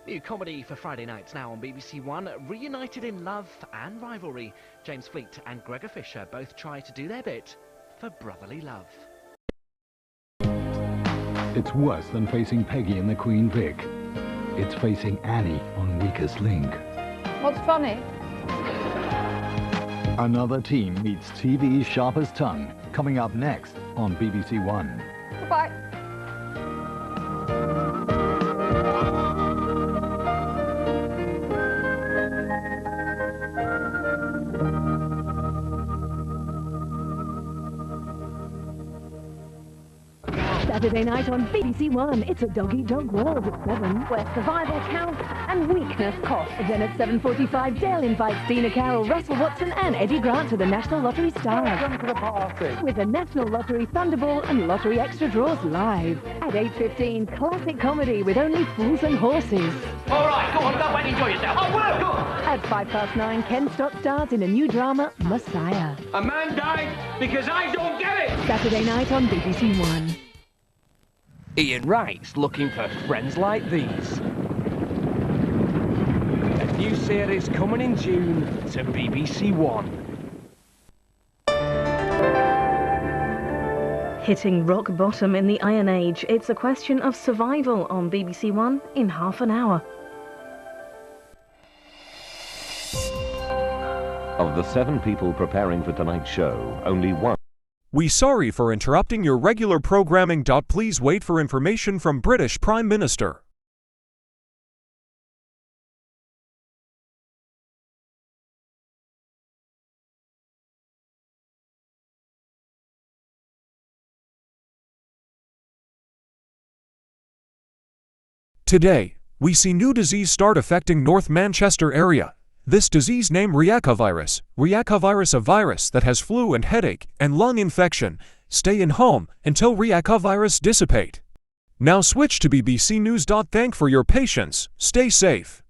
New comedy for Friday nights now on BBC One. Reunited in love and rivalry, James Fleet and Gregor Fisher both try to do their bit for brotherly love. It's worse than facing Peggy in the Queen Vic. It's facing Annie on Weakest Link. What's funny? Another team meets TV's sharpest tongue, coming up next on BBC One. Goodbye. Saturday night on BBC One, it's a dog-eat-dog world at 7, where survival counts and weakness costs. Then at 7:45, Dale invites Dina Carroll, Russell Watson and Eddie Grant to the National Lottery Star. Welcome to the party. With the National Lottery Thunderball and Lottery Extra Draws live. At 8:15, classic comedy with Only Fools and Horses. All right, go on, go and enjoy yourself. Oh, well, go on. At 9:05, Ken Stott stars in a new drama, Messiah. A man died because I don't get it. Saturday night on BBC One. Ian Wright's looking for friends like these. A new series coming in June to BBC One. Hitting rock bottom in the Iron Age, it's a question of survival on BBC One in half an hour. Of the 7 people preparing for tonight's show, only one. We sorry for interrupting your regular programming. Please wait for information from British Prime Minister. Today, we see new disease start affecting North Manchester area. This disease named reacovirus. Reacovirus, a virus that has flu and headache and lung infection. Stay in home until reacovirus dissipate. Now switch to BBC News. Thank for your patience. Stay safe.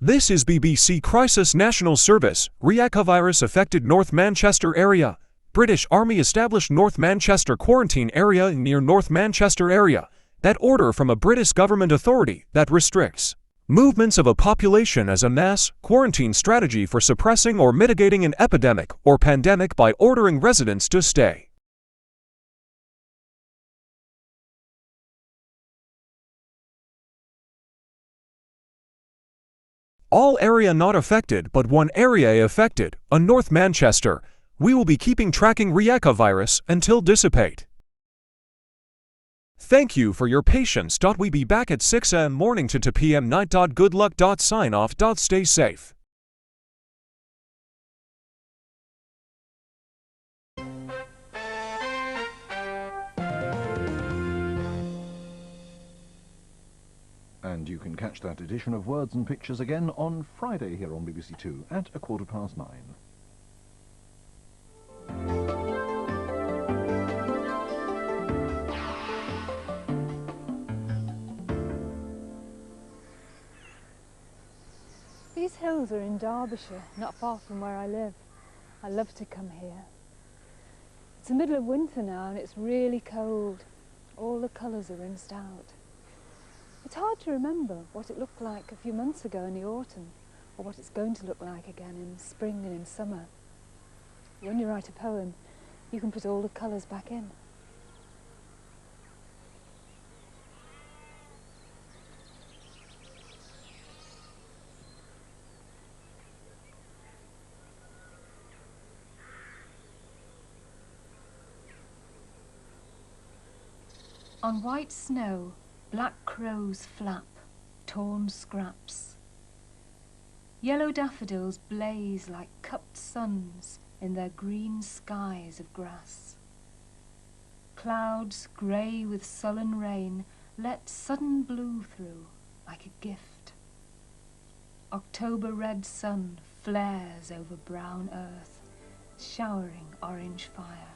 This is BBC Crisis National Service. Reacovirus affected North Manchester area. British Army established North Manchester quarantine area near North Manchester area. That order from a British government authority that restricts movements of a population as a mass quarantine strategy for suppressing or mitigating an epidemic or pandemic by ordering residents to stay. All area not affected, but one area affected, a North Manchester. We will be keeping tracking reacovirus until dissipate. Thank you for your patience. We be back at 6 a.m. morning to 2 p.m. night. Good luck. Sign off. Stay safe. And you can catch that edition of Words and Pictures again on Friday here on BBC Two at 9:15. These hills are in Derbyshire, not far from where I live. I love to come here. It's the middle of winter now and it's really cold. All the colours are rinsed out. It's hard to remember what it looked like a few months ago in the autumn, or what it's going to look like again in spring and in summer. When you write a poem, you can put all the colours back in. On white snow, black crows flap, torn scraps. Yellow daffodils blaze like cupped suns in their green skies of grass. Clouds, grey with sullen rain, let sudden blue through like a gift. October red sun flares over brown earth, showering orange fire.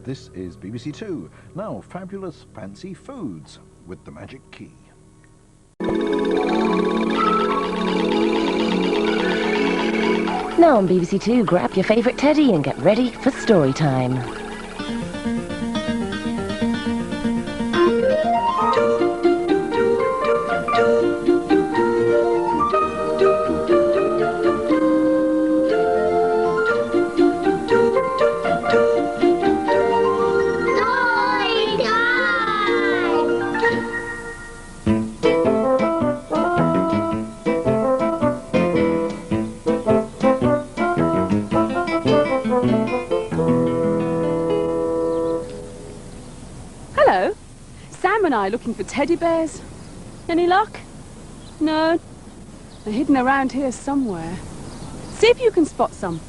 This is BBC Two. Now, fabulous fancy foods with the magic key. Now on BBC Two, grab your favourite teddy and get ready for story time. Hello. Sam and I looking for teddy bears. Any luck? No. They're hidden around here somewhere. See if you can spot some.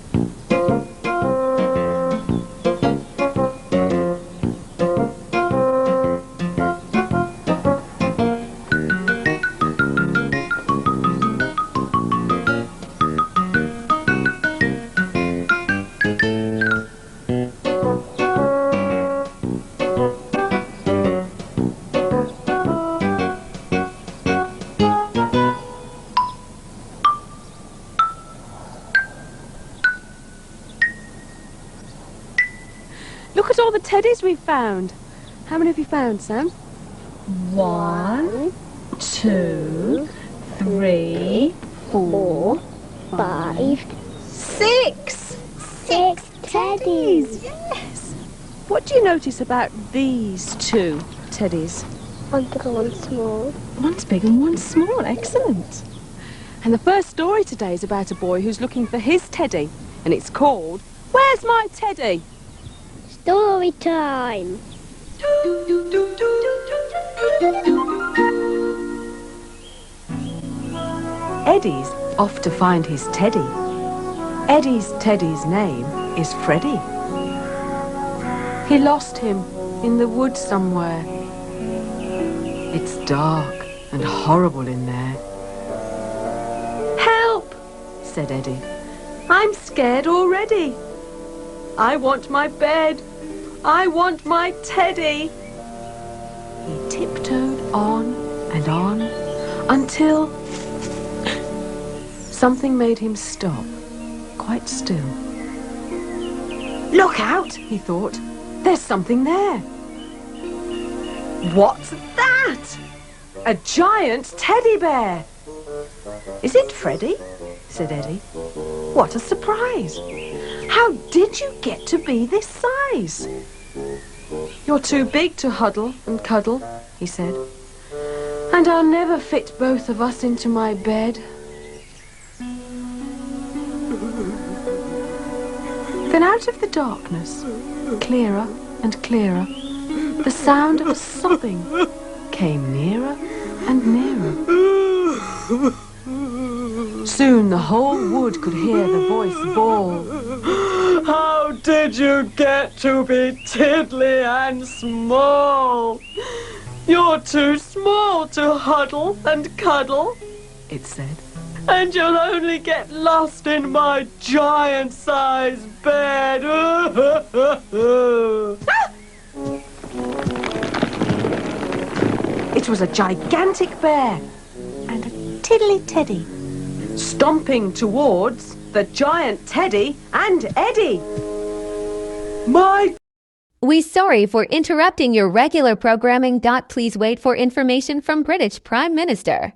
Look at all the teddies we've found. How many have you found, Sam? 1, 2, 3, 4, 5, 6. 6 teddies. Yes. What do you notice about these two teddies? One's big and one small. One's big and one's small. Excellent. And the first story today is about a boy who's looking for his teddy. And it's called, Where's My Teddy? Story time. Eddie's off to find his teddy. Eddie's teddy's name is Freddie. He lost him in the woods somewhere. It's dark and horrible in there. Help, said Eddie. I'm scared already. I want my bed. I want my teddy. He tiptoed on and on until something made him stop, quite still. Look out, he thought. There's something there. What's that? A giant teddy bear. Is it Freddie? Said Eddie. What a surprise. How did you get to be this size? You're too big to huddle and cuddle, he said. And I'll never fit both of us into my bed. Then out of the darkness, clearer and clearer, the sound of sobbing came nearer and nearer. Soon the whole wood could hear the voice bawl. How did you get to be tiddly and small? You're too small to huddle and cuddle, it said. And you'll only get lost in my giant-sized bed. It was a gigantic bear and a tiddly teddy, stomping towards the giant teddy and Eddie. We're sorry for interrupting your regular programming. Please wait for information from British Prime Minister.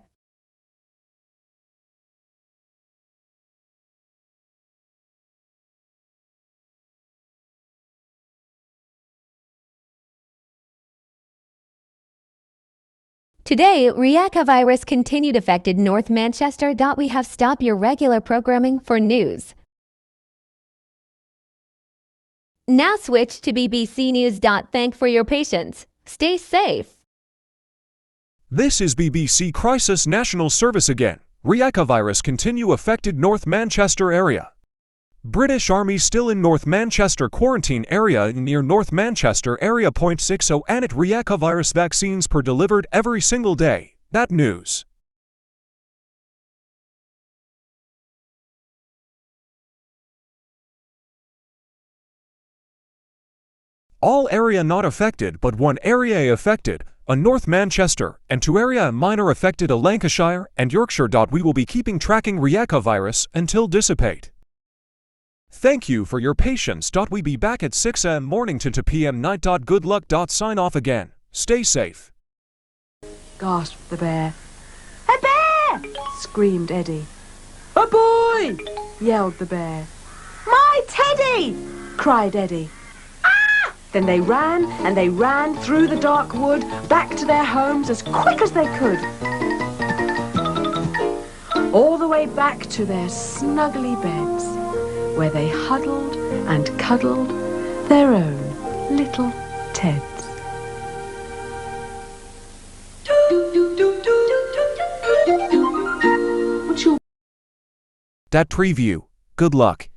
Today, reacovirus continued affected North Manchester. We have stopped your regular programming for news. Now switch to BBC News. Thank for your patience. Stay safe. This is BBC Crisis National Service again. Reacovirus continue affected North Manchester area. British Army still in North Manchester quarantine area near North Manchester area. 0.60 and reacovirus vaccines per delivered every single day. That news. All area not affected, but one area affected, a North Manchester, and 2 area minor affected, a Lancashire and Yorkshire. We will be keeping tracking reacovirus until dissipate. Thank you for your patience. We be back at 6 a.m. morning to 2 p.m. night. Good luck. Sign off again. Stay safe. Gasped the bear. A bear! Screamed Eddie. A boy! Yelled the bear. My teddy! Cried Eddie. Ah! Then they ran and they ran through the dark wood back to their homes as quick as they could. All the way back to their snuggly beds, where they huddled and cuddled their own little Teds. That preview. Good luck.